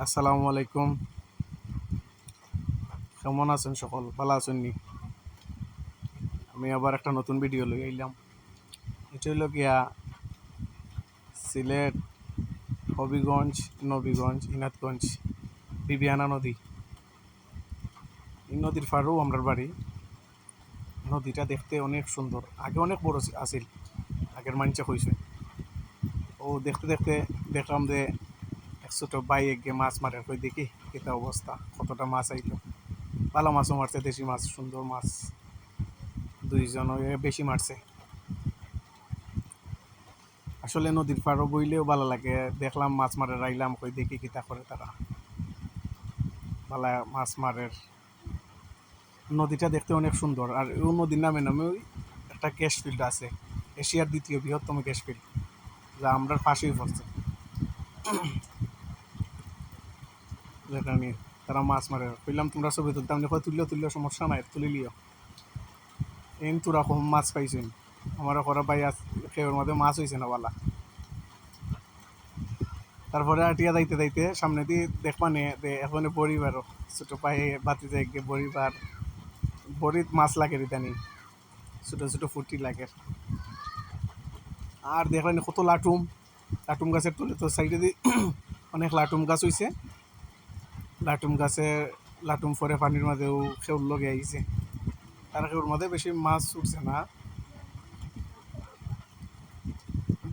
আসসালামু আলাইকুম। কেমন আছেন সকল? ভালো আছেন নি? আমি আবার একটা নতুন ভিডিও লই আইলাম। এটা হইল গিয়া সিলেট, হবিগঞ্জ, নবীগঞ্জ, ইনাতগঞ্জ, বিবিয়ানা নদী। এই নদীর পাড়েও আমরার বাড়ি। নদীটা দেখতে অনেক সুন্দর। আগে অনেক বড় আছিল, আগের মানুষে কইছে। ও দেখতে দেখতে দেখলাম যে এক ছোট ভাই এগে মাছ মারে, কই দেখি কেতা অবস্থা, কতটা মাছ আইলো। ভালো মাছও মারছে, দেশি মাছ, সুন্দর মাছ। দুইজন বেশি মারছে। আসলে নদীর পাড়ও বইলেও ভালো লাগে। দেখলাম মাছ মারের আইলাম, কই দেখি কিতা করে তারা। ভালা মাছ মারের। নদীটা দেখতে অনেক সুন্দর। আর ওই নদীর নামে নামে ওই একটা গ্যাস ফিল্ড আছে, এশিয়ার দ্বিতীয় বৃহত্তম গ্যাস ফিল্ড, যা আমরা পাশেই পড়ছে। যেটা নিয়ে তারা মাছ মারে। কইলাম তোমরা ছবি তুলতাম, দেখো তুললেও তুললেও সমস্যা নাই, তুলিলিও। এন তোরা কম মাছ পাইছেন, আমার ঘরে ভাই খেয়ের মধ্যে মাছ হয়েছে না বালা। তারপরে আটিয়া যাইতে যাইতে সামনে দিয়ে দেখবা নে এখন বড়িবারও ছোটো পায়ে বাতি যায় বড়িবার, বড়িত মাছ লাগে রিতানি, ছোটো ছোটো ফুটি লাগে। আর দেখলেন কত লাটুম, লাটুম গাছের তুলে তো সাইডে দিয়ে অনেক লাটুম গাছ হয়েছে। লাটুম গাছে লাটুম পরে পানির মাঝেও খেউর লগে আইছে। তার খেউর মধ্যে বেশি মাছ উঠছে না,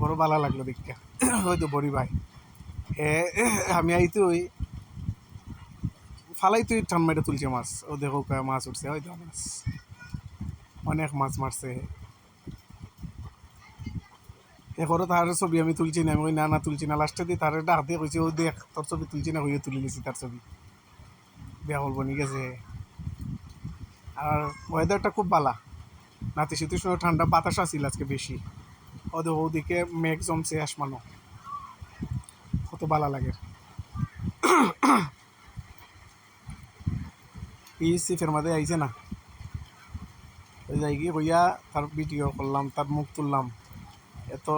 বড় ভালো লাগলো দেখা। হয়তো বড়ি ভাই এ আমি আইতে ওই ফালাই তুই টান মেরে তুলছে মাছ। ও দেখো মাছ উঠছে, হয়তো মাছ অনেক মাছ মারছে। এরপরে তার ছবি আমি তুলছি না, আমি ওই না না তুলছি না, লাস্টে দিয়ে তার ডাক দিয়ে কইছি ও দেখ তোর ছবি তুলছি না, হইয়ে তুলে নিয়েছি তার ছবি। বিয়া বলবো নি গেছে। আর ওয়েদারটা খুব ভালো, নাতিশীতোষ্ণ ঠান্ডা বাতাস আসছিল আজকে বেশি। ওদের ওদিকে মেঘ জমছে আসমানো, কত ভালো লাগে। এই সিফের মাঝে আইছে না, ওই যাই গিয়ে হইয়া তার ভিডিও করলাম, তার মুখ তুললাম। এত